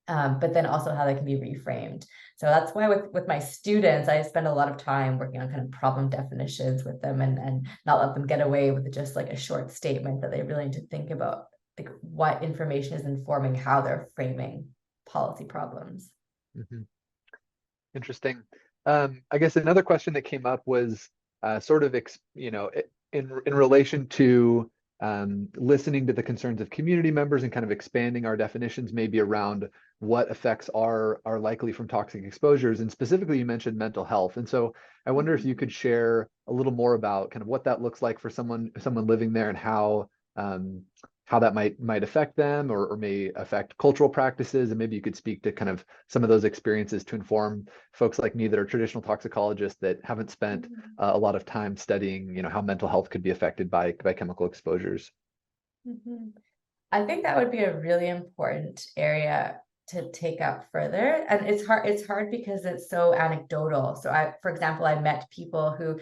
but then also how they can be reframed. So that's why with my students, I spend a lot of time working on kind of problem definitions with them, and not let them get away with just like a short statement, that they really need to think about like what information is informing how they're framing policy problems. Mhm. Interesting. I guess another question that came up was sort of, in relation to listening to the concerns of community members and kind of expanding our definitions maybe around what effects are likely from toxic exposures. And specifically, you mentioned mental health. And so I wonder if you could share a little more about kind of what that looks like for someone living there, and how that might affect them, or may affect cultural practices. And maybe you could speak to kind of some of those experiences to inform folks like me that are traditional toxicologists that haven't spent a lot of time studying, how mental health could be affected by chemical exposures. I think that would be a really important area to take up further. And it's hard because it's so anecdotal. So for example, I met people who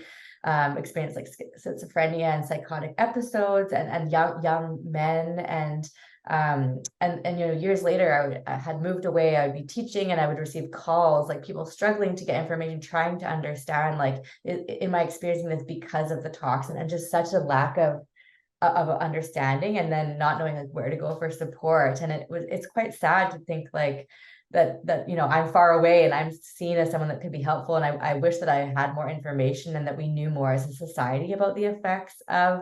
experience like schizophrenia and psychotic episodes, and young men, and years later I had moved away. I would be teaching and I would receive calls, like people struggling to get information, trying to understand, like, am I experiencing this because of the toxin, and just such a lack of understanding, and then not knowing like where to go for support. And it's quite sad to think like that I'm far away and I'm seen as someone that could be helpful, and I wish that I had more information and that we knew more as a society about the effects of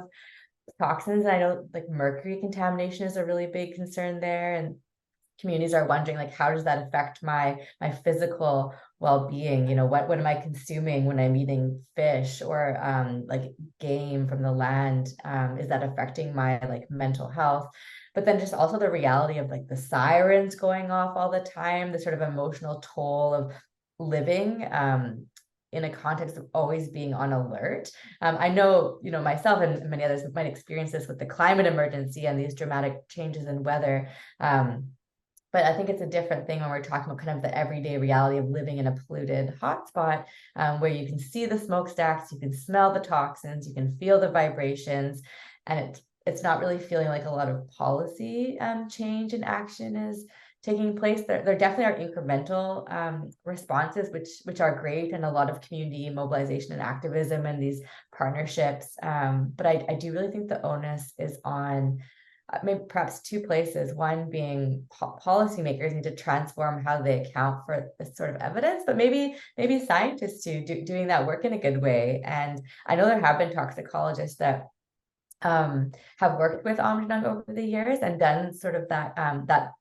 toxins. And I know like mercury contamination is a really big concern there, and communities are wondering like, how does that affect my physical well-being? What am I consuming when I'm eating fish or like game from the land? Is that affecting my like mental health? But then just also the reality of like the sirens going off all the time, the sort of emotional toll of living in a context of always being on alert. I know, myself and many others might experience this with the climate emergency and these dramatic changes in weather. But I think it's a different thing when we're talking about kind of the everyday reality of living in a polluted hotspot, where you can see the smokestacks, you can smell the toxins, you can feel the vibrations, and it's not really feeling like a lot of policy change and action is taking place. There definitely are incremental responses, which are great, and a lot of community mobilization and activism and these partnerships. But I do really think the onus is on maybe perhaps two places. One being policymakers need to transform how they account for this sort of evidence, but maybe scientists too, doing that work in a good way. And I know there have been toxicologists that have worked with Aamjiwnaang over the years and done sort of that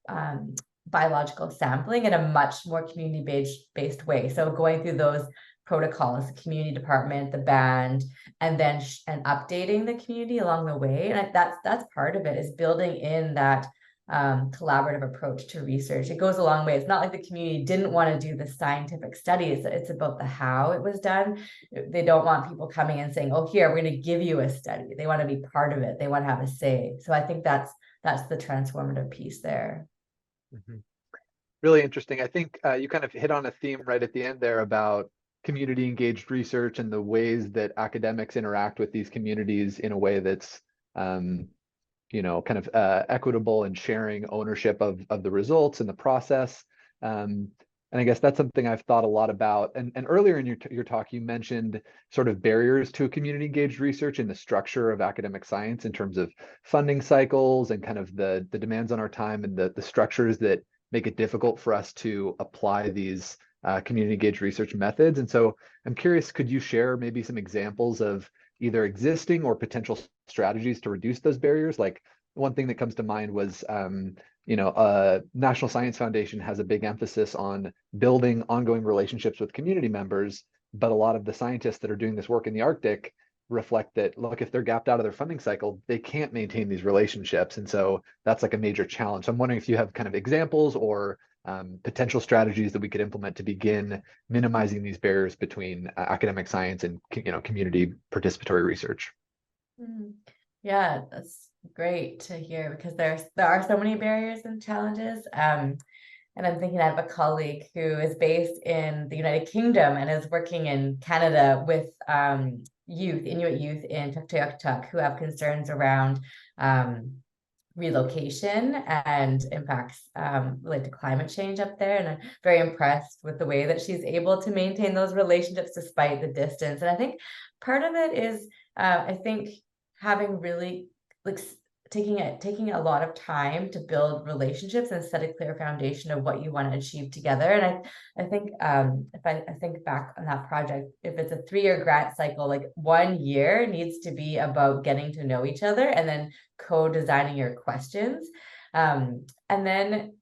biological sampling in a much more community-based way. So going through those protocols, the community department, the band, and then and updating the community along the way. And that's part of it, is building in that collaborative approach to research. It goes a long way. It's not like the community didn't want to do the scientific studies. It's about the how it was done. They don't want people coming and saying, oh, here, we're going to give you a study. They want to be part of it. They want to have a say. So I think that's the transformative piece there. Mm-hmm. Really interesting. I think you kind of hit on a theme right at the end there about community engaged research and the ways that academics interact with these communities in a way that's kind of equitable and sharing ownership of the results and the process. And I guess that's something I've thought a lot about. And earlier in your talk, you mentioned sort of barriers to community engaged research in the structure of academic science in terms of funding cycles and kind of the demands on our time and the structures that make it difficult for us to apply these community engaged research methods. And so I'm curious, could you share maybe some examples of either existing or potential strategies to reduce those barriers? Like one thing that comes to mind was, National Science Foundation has a big emphasis on building ongoing relationships with community members, but a lot of the scientists that are doing this work in the Arctic reflect that, look, if they're gapped out of their funding cycle, they can't maintain these relationships. And so that's like a major challenge. So I'm wondering if you have kind of examples or potential strategies that we could implement to begin minimizing these barriers between academic science and community participatory research. Yeah, that's great to hear, because there are so many barriers and challenges. And I'm thinking I have a colleague who is based in the United Kingdom and is working in Canada with Inuit youth in Tuktoyaktuk who have concerns around relocation and impacts related to climate change up there. And I'm very impressed with the way that she's able to maintain those relationships despite the distance. And I think part of it is, I think having really like taking a lot of time to build relationships and set a clear foundation of what you want to achieve together. And I think if I think back on that project, if it's a 3-year grant cycle, like 1 year needs to be about getting to know each other and then co-designing your questions. And then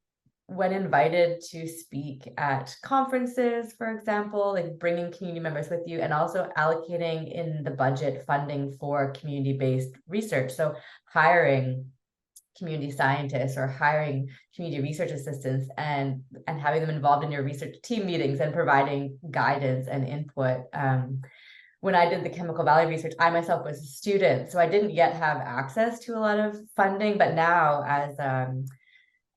when invited to speak at conferences, for example, like bringing community members with you and also allocating in the budget funding for community-based research. So hiring community scientists or hiring community research assistants and having them involved in your research team meetings and providing guidance and input. When I did the Chemical Valley research, I myself was a student, so I didn't yet have access to a lot of funding, but now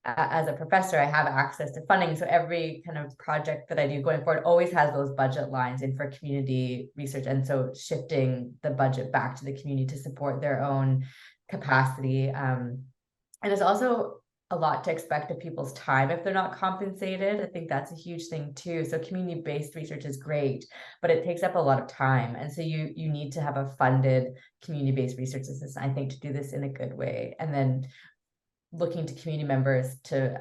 as a professor, I have access to funding. So every kind of project that I do going forward always has those budget lines in for community research. And so shifting the budget back to the community to support their own capacity. And it's also a lot to expect of people's time if they're not compensated. I think that's a huge thing too. So community-based research is great, but it takes up a lot of time. And so you need to have a funded community-based research assistant, I think, to do this in a good way. And then looking to community members to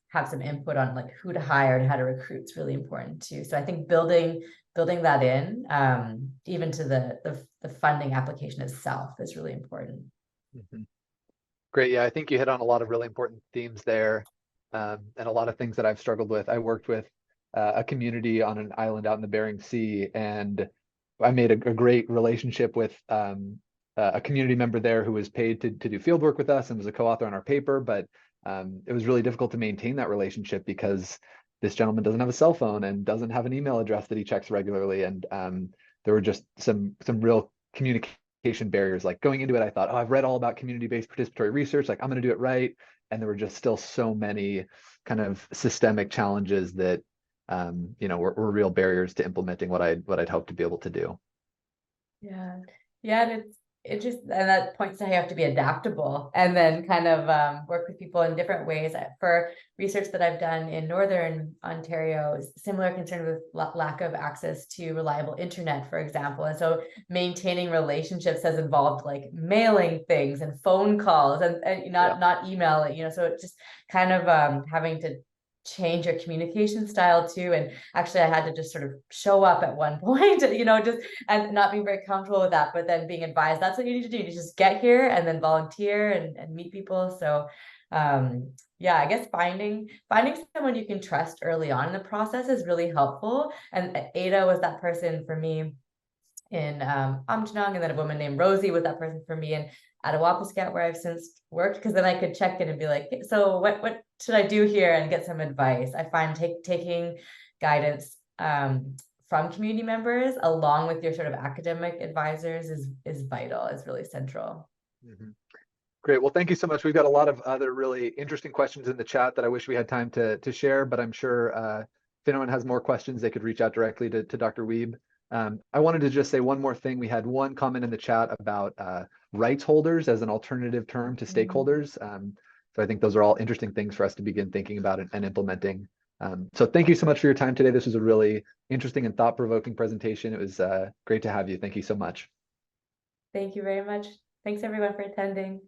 have some input on like who to hire and how to recruit is really important too. So I think building that in, even to the funding application itself is really important. Mm-hmm. Great. Yeah, I think you hit on a lot of really important themes there, and a lot of things that I've struggled with. I worked with a community on an island out in the Bering Sea, and I made a great relationship with a community member there who was paid to do field work with us and was a co-author on our paper. But it was really difficult to maintain that relationship because this gentleman doesn't have a cell phone and doesn't have an email address that he checks regularly. And there were just some real communication barriers. Like going into it, I thought, oh, I've read all about community-based participatory research. Like I'm going to do it right. And there were just still so many kind of systemic challenges that were real barriers to implementing what I'd hoped to be able to do. Yeah, and and that points to how you have to be adaptable and then kind of work with people in different ways. For research that I've done in Northern Ontario, similar concern with lack of access to reliable internet, for example. And so maintaining relationships has involved like mailing things and phone calls and not email, so it just kind of having to change your communication style too. And actually I had to just sort of show up at one point, just and not being very comfortable with that, but then being advised that's what you need to do. You just get here and then volunteer and meet people. So yeah, I guess finding someone you can trust early on in the process is really helpful. And Ada was that person for me in Aamjiwnaang, and then a woman named Rosie was that person for me in Attawapiskat, where I've since worked, because then I could check in and be like, hey, so what should I do here, and get some advice. I find taking guidance from community members along with your sort of academic advisors is vital, is really central. Mm-hmm. Great. Well, thank you so much. We've got a lot of other really interesting questions in the chat that I wish we had time to share, but I'm sure if anyone has more questions, they could reach out directly to Dr. Wiebe. I wanted to just say one more thing. We had one comment in the chat about rights holders as an alternative term to stakeholders. So I think those are all interesting things for us to begin thinking about and implementing. So thank you so much for your time today. This was a really interesting and thought-provoking presentation. It was great to have you. Thank you so much. Thank you very much. Thanks everyone for attending.